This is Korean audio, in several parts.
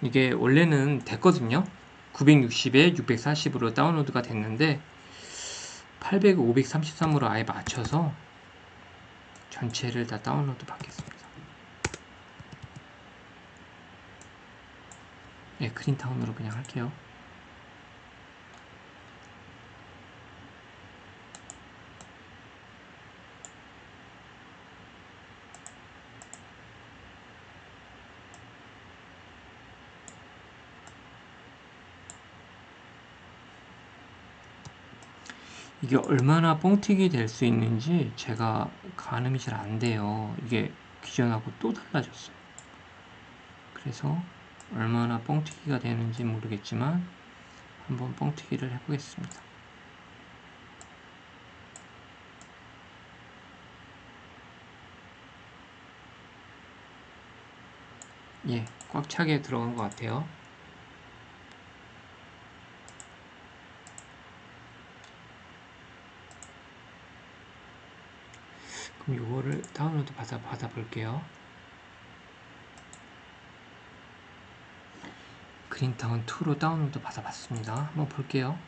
이게 원래는 됐거든요. 960에 640으로 다운로드가 됐는데 800, 533으로 아예 맞춰서 전체를 다 다운로드 받겠습니다. 네, 그린타운으로 그냥 할게요. 이게 얼마나 뻥튀기 될 수 있는지 제가 가늠이 잘 안 돼요. 이게 기존하고 또 달라졌어요. 그래서 얼마나 뻥튀기가 되는지 모르겠지만 한번 뻥튀기를 해보겠습니다. 예, 꽉 차게 들어간 것 같아요. 그럼 이거를 다운로드 받아 볼게요. 그린타운 2로 다운로드 받아봤습니다. 한번 볼게요.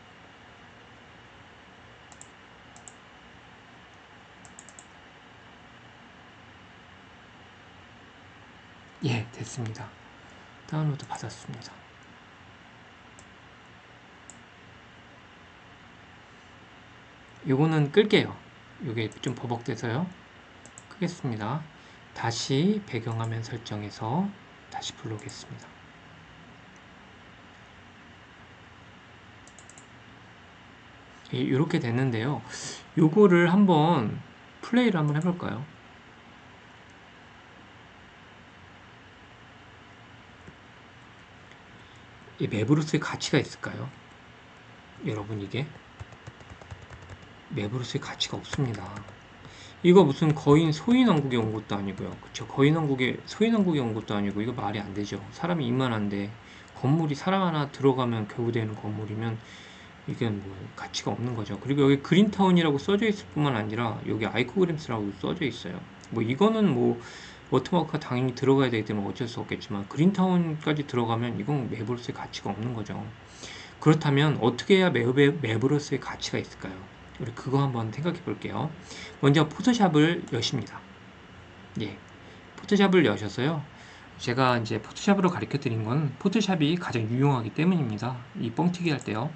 예, 됐습니다. 다운로드 받았습니다. 요거는 끌게요. 요게 좀 버벅대서요. 끄겠습니다. 다시 배경화면 설정해서 다시 불러오겠습니다. 예, 이렇게 됐는데요. 요거를 한번 플레이를 한번 해볼까요? 이 맵으로서의 가치가 있을까요? 여러분, 이게 맵으로서의 가치가 없습니다. 이거 무슨 거인 소인왕국에 온 것도 아니고요. 그쵸? 소인왕국에 온 것도 아니고 이거 말이 안 되죠. 사람이 이만한데 건물이 사람 하나 들어가면 겨우 되는 건물이면 이건 뭐 가치가 없는 거죠. 그리고 여기 그린타운이라고 써져 있을 뿐만 아니라 여기 아이코그램스라고 써져 있어요. 뭐 이거는 뭐 워터마크가 당연히 들어가야 되기 때문에 어쩔 수 없겠지만 그린타운까지 들어가면 이건 맵으로서의 가치가 없는 거죠. 그렇다면 어떻게 해야 맵으로서의 가치가 있을까요? 우리 그거 한번 생각해 볼게요. 먼저 포토샵을 여십니다. 예, 포토샵을 여셔서요. 제가 이제 포토샵으로 가르쳐 드린 건 포토샵이 가장 유용하기 때문입니다. 이 뻥튀기 할 때요.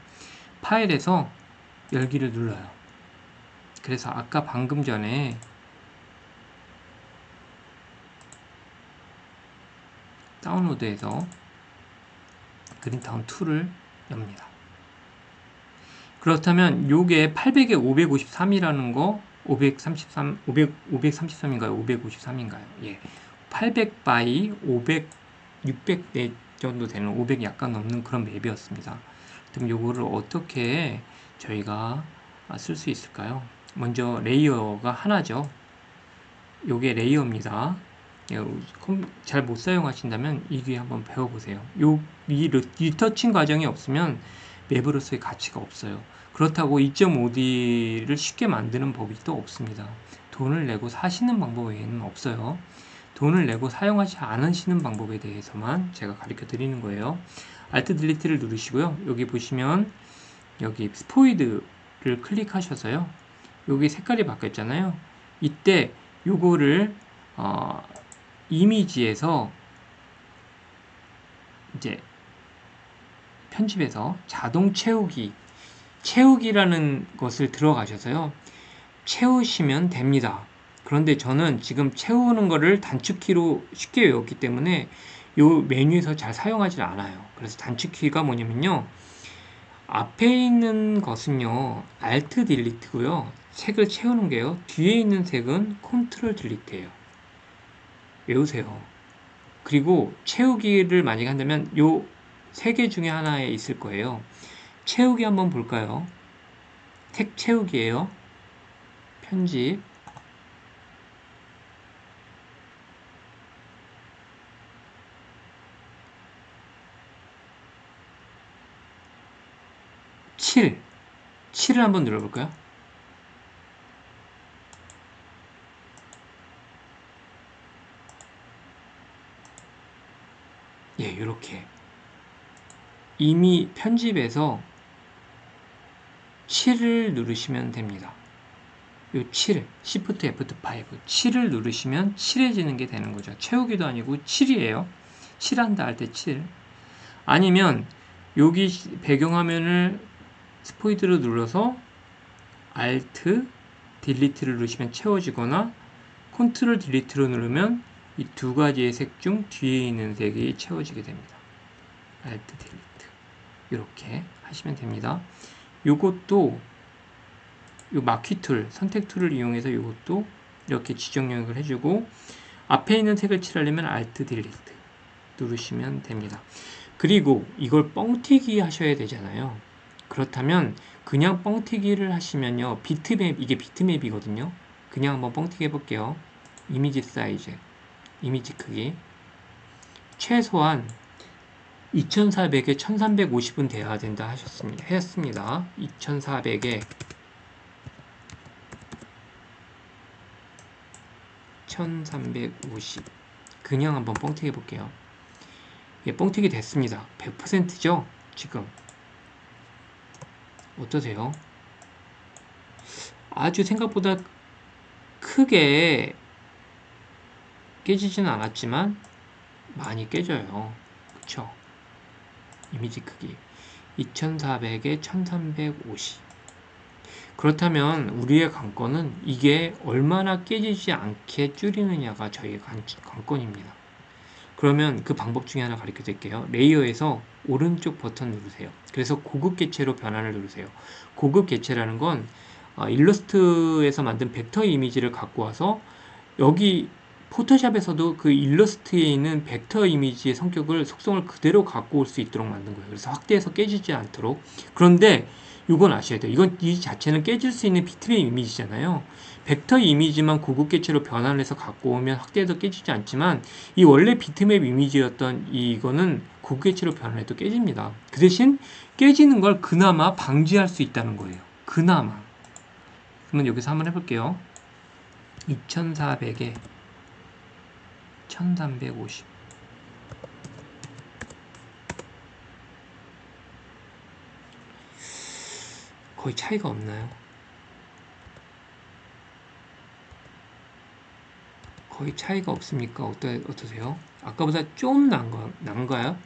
파일에서 열기를 눌러요. 그래서 아까 방금 전에 다운로드해서 그린타운 2를 엽니다. 그렇다면 요게 800에 553이라는 거 533인가요? 553인가요? 예. 800 바이 500, 600 정도 되는 500 약간 넘는 그런 맵이었습니다. 그럼 요거를 어떻게 저희가 쓸 수 있을까요? 먼저 레이어가 하나죠. 요게 레이어입니다. 잘 못 사용하신다면 이 뒤에 한번 배워보세요. 이 리터칭 과정이 없으면 맵으로서의 가치가 없어요. 그렇다고 2.5D를 쉽게 만드는 법이 또 없습니다. 돈을 내고 사시는 방법 외에는 없어요. 돈을 내고 사용하지 않으시는 방법에 대해서만 제가 가르쳐 드리는 거예요. Alt 딜리트를 누르시고요. 여기 보시면 여기 스포이드를 클릭하셔서요. 여기 색깔이 바뀌었잖아요. 이때 요거를 이미지에서 이제 편집해서 자동 채우기라는 것을 들어가셔서요. 채우시면 됩니다. 그런데 저는 지금 채우는 거를 단축키로 쉽게 외웠기 때문에 이 메뉴에서 잘 사용하지 않아요. 그래서 단축키가 뭐냐면요. 앞에 있는 것은요. Alt 딜리트고요. 색을 채우는 게요. 뒤에 있는 색은 컨트롤 딜리트예요. 외우세요. 그리고 채우기를 만약에 한다면 요 세 개 중에 하나에 있을 거예요. 채우기 한번 볼까요? 색 채우기예요. 편집. 칠을 한번 눌러볼까요? 예, 요렇게. 이미 편집해서 7을 누르시면 됩니다. 요 7, Shift F5, 7을 누르시면 칠해지는 게 되는 거죠. 채우기도 아니고 7이에요. 칠한다 할 때 7. 아니면 여기 배경화면을 스포이드로 눌러서 Alt, Delete를 누르시면 채워지거나 Ctrl Delete로 누르면 이 두 가지의 색 중 뒤에 있는 색이 채워지게 됩니다. Alt, Delete 이렇게 하시면 됩니다. 요것도 요 마키 툴, 선택 툴을 이용해서 이것도 이렇게 지정 영역을 해주고 앞에 있는 색을 칠하려면 Alt Delete 누르시면 됩니다. 그리고 이걸 뻥튀기 하셔야 되잖아요. 그렇다면 그냥 뻥튀기를 하시면요. 비트맵, 이게 비트맵이거든요. 그냥 한번 뻥튀기 해볼게요. 이미지 사이즈, 이미지 크기 최소한 2400에 1350은 돼야 된다 했습니다. 2400에 1350 그냥 한번 뻥튀기 해볼게요. 예, 뻥튀기 됐습니다. 100%죠? 지금 어떠세요? 아주 생각보다 크게 깨지지는 않았지만 많이 깨져요. 그쵸? 이미지 크기 2400에 1350 그렇다면 우리의 관건은 이게 얼마나 깨지지 않게 줄이느냐가 저희의 관건입니다. 그러면 그 방법 중에 하나 가르쳐 드릴게요. 레이어에서 오른쪽 버튼 누르세요. 그래서 고급 개체로 변환을 누르세요. 고급 개체라는 건 일러스트에서 만든 벡터 이미지를 갖고 와서 여기 포토샵에서도 그 일러스트에 있는 벡터 이미지의 속성을 그대로 갖고 올 수 있도록 만든 거예요. 그래서 확대해서 깨지지 않도록. 그런데 이건 아셔야 돼요. 이 자체는 깨질 수 있는 비트맵 이미지잖아요. 벡터 이미지만 고급 개체로 변환해서 갖고 오면 확대해서 깨지지 않지만 이 원래 비트맵 이미지였던 이거는 고급 개체로 변환해도 깨집니다. 그 대신 깨지는 걸 그나마 방지할 수 있다는 거예요. 그나마. 그러면 여기서 한번 해볼게요. 2400에 1350 거의 차이가 없나요? 거의 차이가 없습니까? 어떠세요? 아까보다 좀 난가요?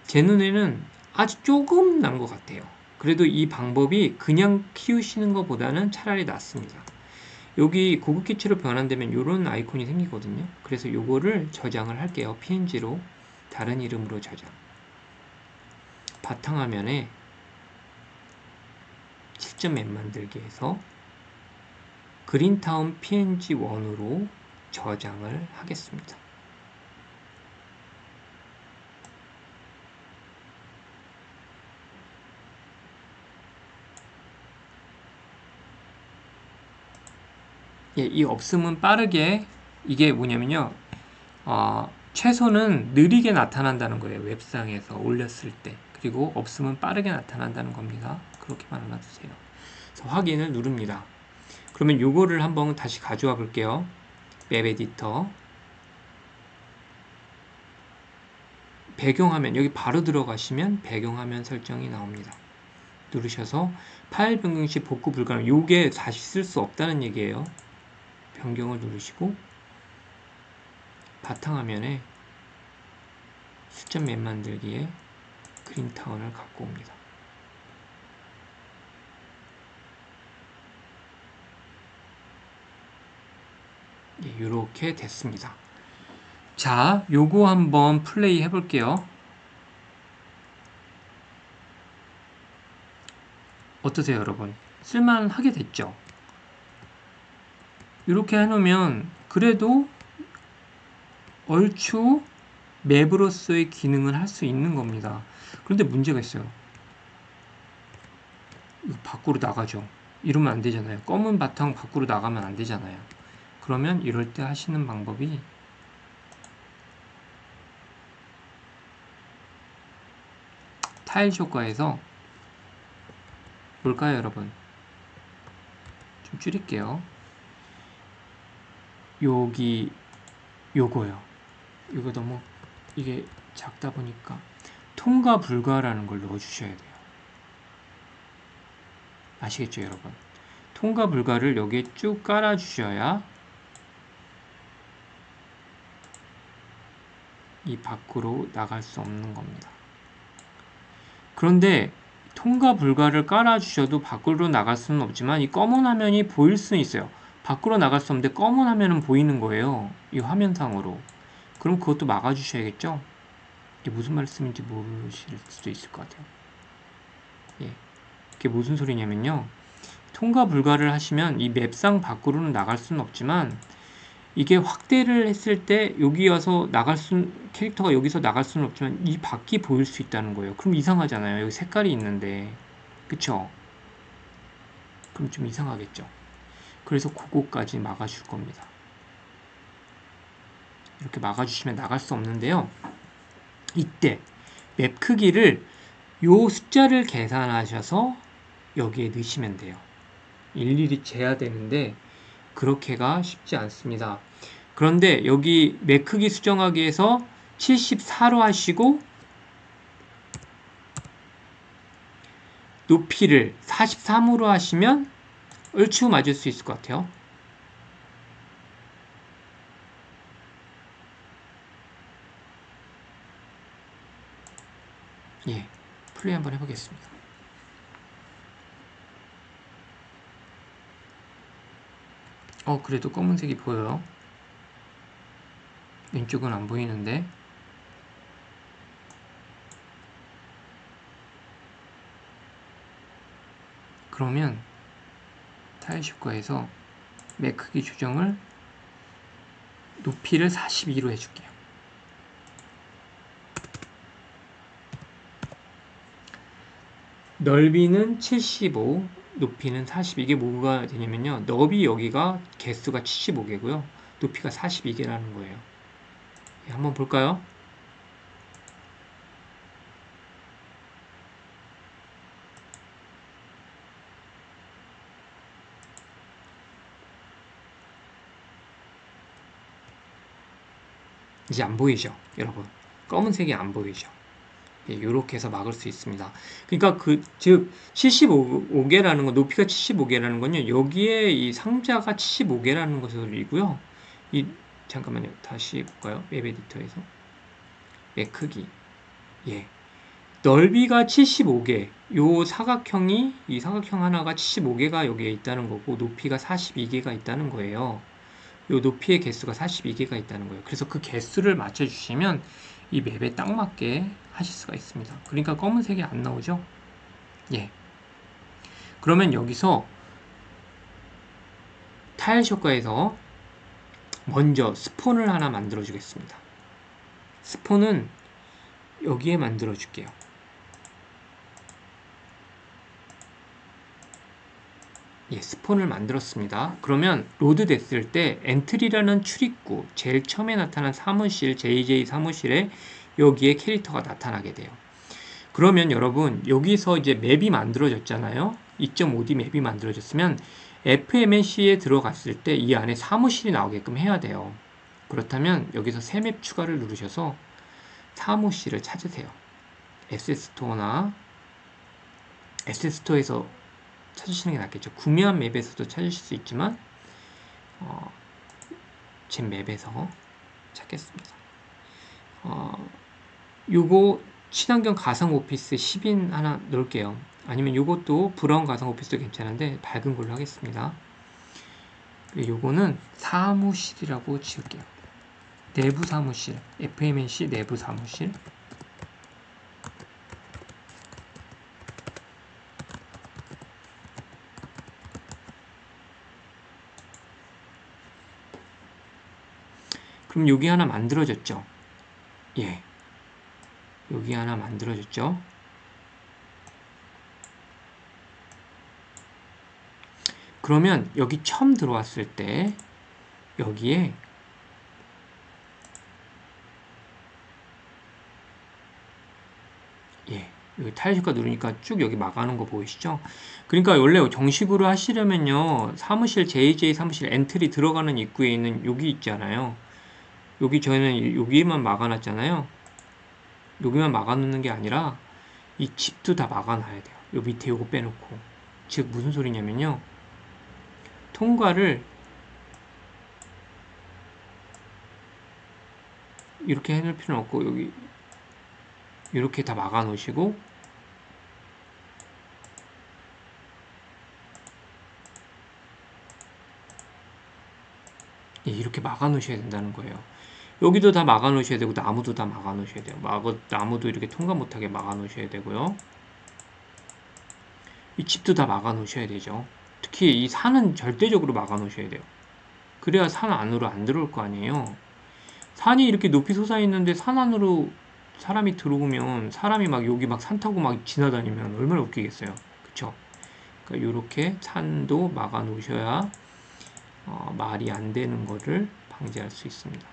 제 눈에는 아주 조금 난 것 같아요. 그래도 이 방법이 그냥 키우시는 것보다는 차라리 낫습니다. 여기 고급 기체로 변환되면 이런 아이콘이 생기거든요. 그래서 요거를 저장을 할게요. PNG로 다른 이름으로 저장. 바탕화면에 실전 맵 만들기에서 그린타운 PNG1으로 저장을 하겠습니다. 예, 이 없음은 빠르게 이게 뭐냐면요. 최소는 느리게 나타난다는 거예요. 웹상에서 올렸을 때. 그리고 없음은 빠르게 나타난다는 겁니다. 그렇게만 알아두세요. 그래서 확인을 누릅니다. 그러면 요거를 한번 다시 가져와 볼게요. 웹 에디터 배경화면 여기 바로 들어가시면 배경화면 설정이 나옵니다. 누르셔서 파일 변경 시 복구 불가능. 요게 다시 쓸 수 없다는 얘기예요. 변경을 누르시고 바탕화면에 실전 맵 만들기에 그린타운을 갖고 옵니다. 예, 이렇게 됐습니다. 자, 요거 한번 플레이 해볼게요. 어떠세요, 여러분? 쓸만하게 됐죠? 이렇게 해놓으면 그래도 얼추 맵으로서의 기능을 할 수 있는 겁니다. 그런데 문제가 있어요. 이거 밖으로 나가죠. 이러면 안 되잖아요. 검은 바탕 밖으로 나가면 안 되잖아요. 그러면 이럴 때 하시는 방법이 타일 효과에서 뭘까요, 여러분? 좀 줄일게요. 여기 요거요. 이거 너무 이게 작다 보니까 통과 불가라는 걸 넣어주셔야 돼요. 아시겠죠, 여러분? 통과 불가를 여기에 쭉 깔아주셔야 이 밖으로 나갈 수 없는 겁니다. 그런데 통과 불가를 깔아주셔도 밖으로 나갈 수는 없지만 이 검은 화면이 보일 수는 있어요. 밖으로 나갈 수 없는데 검은 화면은 보이는 거예요. 이 화면상으로. 그럼 그것도 막아주셔야겠죠? 이게 무슨 말씀인지 모르실 수도 있을 것 같아요. 예. 이게 무슨 소리냐면요. 통과 불가를 하시면 이 맵상 밖으로는 나갈 수는 없지만 이게 확대를 했을 때 여기 와서 캐릭터가 여기서 나갈 수는 없지만 이 밖이 보일 수 있다는 거예요. 그럼 이상하잖아요. 여기 색깔이 있는데. 그쵸? 그럼 좀 이상하겠죠. 그래서 그거까지 막아줄 겁니다. 이렇게 막아주시면 나갈 수 없는데요. 이때 맵 크기를 요 숫자를 계산하셔서 여기에 넣으시면 돼요. 일일이 재야 되는데 그렇게가 쉽지 않습니다. 그런데 여기 맵 크기 수정하기 위해서 74로 하시고 높이를 43으로 하시면 얼추 맞을 수 있을 것 같아요. 예, 플레이 한번 해보겠습니다. 그래도 검은색이 보여요. 왼쪽은 안 보이는데. 그러면 타일 효과에서 맵 크기 조정을 높이를 42로 해줄게요. 넓이는 75, 높이는 40. 이게 뭐가 되냐면요. 너비 여기가 개수가 75개고요. 높이가 42개라는 거예요. 한번 볼까요? 이제 안 보이죠, 여러분? 검은색이 안 보이죠? 이렇게 해서 막을 수 있습니다. 그러니까 즉 75개라는 건 높이가 75개라는 건요. 여기에 이 상자가 75개라는 것이고요. 잠깐만요. 다시 볼까요? 웹 에디터에서 맵 크기. 예. 넓이가 75개. 이 사각형 하나가 75개가 여기에 있다는 거고 높이가 42개가 있다는 거예요. 이 높이의 개수가 42개가 있다는 거예요. 그래서 그 개수를 맞춰주시면 이 맵에 딱 맞게 하실 수가 있습니다. 그러니까 검은색이 안 나오죠? 예. 그러면 여기서 타일 효과에서 먼저 스폰을 하나 만들어 주겠습니다. 스폰은 여기에 만들어 줄게요. 예, 스폰을 만들었습니다. 그러면 로드 됐을 때 엔트리라는 출입구, 제일 처음에 나타난 사무실, JJ 사무실에 여기에 캐릭터가 나타나게 돼요. 그러면 여러분 여기서 이제 맵이 만들어졌잖아요. 2.5D 맵이 만들어졌으면 FMNC에 들어갔을 때 이 안에 사무실이 나오게끔 해야 돼요. 그렇다면 여기서 새 맵 추가를 누르셔서 사무실을 찾으세요. 에셋스토어나 에셋스토어에서 찾으시는 게 낫겠죠. 구매한 맵에서도 찾으실 수 있지만 제 맵에서 찾겠습니다. 요거 친환경 가상 오피스 10인 하나 넣을게요. 아니면 요것도 브라운 가상 오피스도 괜찮은데 밝은 걸로 하겠습니다. 요거는 사무실이라고 지을게요. 내부 사무실, FMNC 내부 사무실. 그럼 여기 하나 만들어졌죠? 예. 여기 하나 만들어졌죠? 그러면 여기 처음 들어왔을 때 여기에 여기 타일 효과 누르니까 쭉 여기 막아놓은 거 보이시죠? 그러니까 원래 정식으로 하시려면요 사무실 JJ 사무실 엔트리 들어가는 입구에 있는 여기 있잖아요. 여기 저희는 여기만 막아놨잖아요. 여기만 막아놓는 게 아니라 이 집도 다 막아놔야 돼요. 요 밑에 요거 빼놓고. 즉 무슨 소리냐면요. 통과를 이렇게 해놓을 필요는 없고 여기 이렇게 다 막아 놓으시고 이렇게 막아 놓으셔야 된다는 거예요. 여기도 다 막아 놓으셔야 되고 나무도 다 막아 놓으셔야 돼요. 나무도 이렇게 통과 못하게 막아 놓으셔야 되고요. 이 집도 다 막아 놓으셔야 되죠. 특히 이 산은 절대적으로 막아 놓으셔야 돼요. 그래야 산 안으로 안 들어올 거 아니에요. 산이 이렇게 높이 솟아 있는데 산 안으로 사람이 들어오면 사람이 막 여기 막 산 타고 막 지나다니면 얼마나 웃기겠어요. 그쵸? 그러니까 이렇게 산도 막아 놓으셔야 말이 안 되는 거를 방지할 수 있습니다.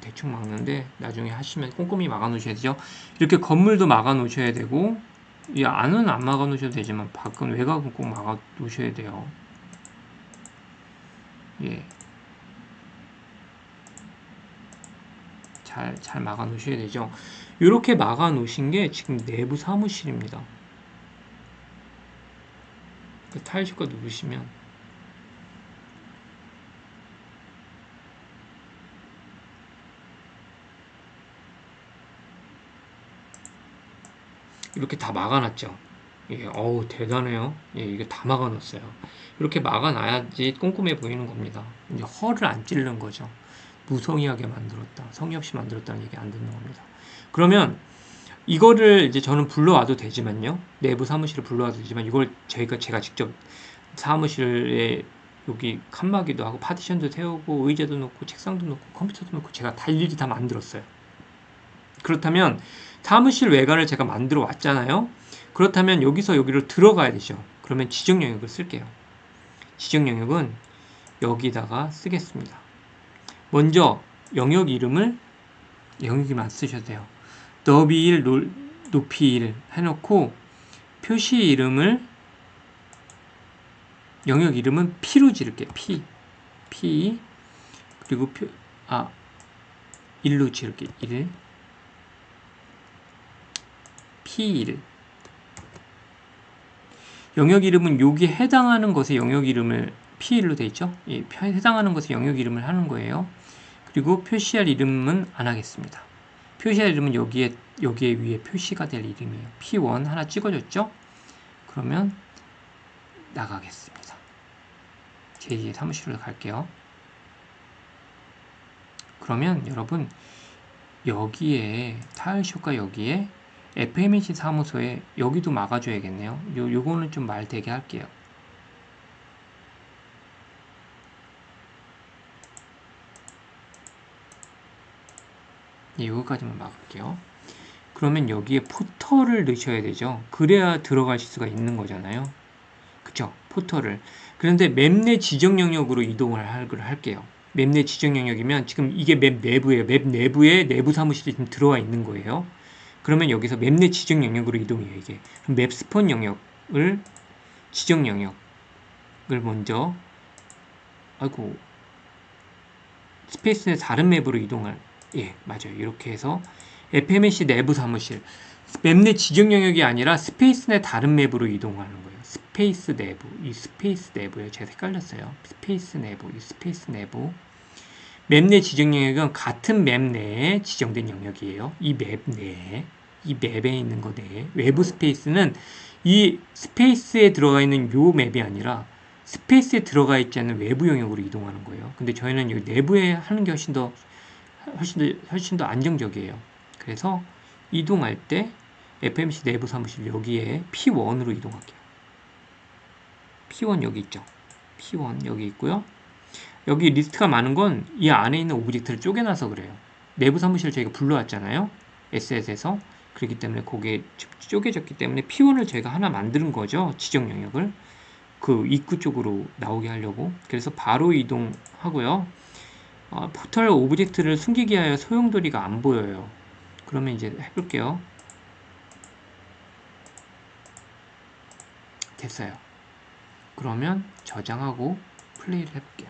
대충 막는데 나중에 하시면 꼼꼼히 막아 놓으셔야 되죠. 이렇게 건물도 막아 놓으셔야 되고 이 안은 안 막아 놓으셔도 되지만 밖은 외곽은 꼭 막아 놓으셔야 돼요. 예. 잘 막아 놓으셔야 되죠. 이렇게 막아 놓으신 게 지금 내부 사무실입니다. 그 타일 효과 누르시면 이렇게 다 막아놨죠. 예, 어우 대단해요. 예, 이게 다 막아놨어요. 이렇게 막아놔야지 꼼꼼해 보이는 겁니다. 이제 허를 안 찌르는 거죠. 무성의하게 만들었다, 성의 없이 만들었다는 얘기 안 듣는 겁니다. 그러면 이거를 이제 저는 불러와도 되지만요. 내부 사무실을 불러와도 되지만 이걸 제가 직접 사무실에 여기 칸막이도 하고 파티션도 세우고 의자도 놓고 책상도 놓고 컴퓨터도 놓고 제가 다 일일이 다 만들었어요. 그렇다면 사무실 외관을 제가 만들어 왔잖아요. 그렇다면 여기서 여기로 들어가야 되죠. 그러면 지정 영역을 쓸게요. 지정 영역은 여기다가 쓰겠습니다. 먼저 영역 이름을 영역이만 쓰셔도 돼요. 너비 1, 높이 1 해놓고 표시 이름을 영역 이름은 P로 지를게요. P 그리고 1로 지을게요. 1 P1 영역 이름은 여기에 해당하는 것의 영역 이름을 P1로 되어 있죠. 해당하는 것의 영역 이름을 하는 거예요. 그리고 표시할 이름은 안 하겠습니다. 표시할 이름은 여기에 위에 표시가 될 이름이에요. P1 하나 찍어줬죠. 그러면 나가겠습니다. 제2의 사무실로 갈게요. 그러면 여러분 여기에 타일쇼가 여기에 FMEC 사무소에 여기도 막아줘야겠네요. 요거는 좀 말 되게 할게요. 여기까지만 막을게요. 그러면 여기에 포털을 넣으셔야 되죠. 그래야 들어가실 수가 있는 거잖아요. 그쵸? 포털을. 그런데 맵 내 지정 영역으로 이동을 할게요. 맵 내 지정 영역이면 지금 이게 맵 내부에 내부 사무실이 지금 들어와 있는 거예요. 그러면 여기서 맵 내 지정 영역으로 이동해요. 이게 맵 스폰 영역을 지정 영역을 먼저 스페이스 내 다른 맵으로 이동할 맞아요. 이렇게 해서 FMEC 내부 사무실 맵 내 지정 영역이 아니라 스페이스 내 다른 맵으로 이동하는 거예요. 스페이스 내부 이 스페이스 내부에 제가 헷갈렸어요. 스페이스 내부 이 스페이스 내부 맵 내 지정 영역은 같은 맵 내에 지정된 영역이에요. 이 맵 내에 이 맵에 있는 거 내에 외부 스페이스는 이 스페이스에 들어가 있는 요 맵이 아니라 스페이스에 들어가 있지 않은 외부 영역으로 이동하는 거예요. 근데 저희는 이 내부에 하는 게 훨씬 더 안정적이에요. 그래서 이동할 때 FMC 내부 사무실 여기에 P1으로 이동할게요. P1 여기 있죠. P1 여기 있고요. 여기 리스트가 많은 건 이 안에 있는 오브젝트를 쪼개놔서 그래요. 내부 사무실 저희가 불러왔잖아요. SS에서. 그렇기 때문에 거기에 쪼개졌기 때문에 P1을 저희가 하나 만드는 거죠. 지정 영역을. 그 입구 쪽으로 나오게 하려고. 그래서 바로 이동하고요. 포털 오브젝트를 숨기기 위하여 소용돌이가 안 보여요. 그러면 이제 해볼게요. 됐어요. 그러면 저장하고 플레이를 해볼게요.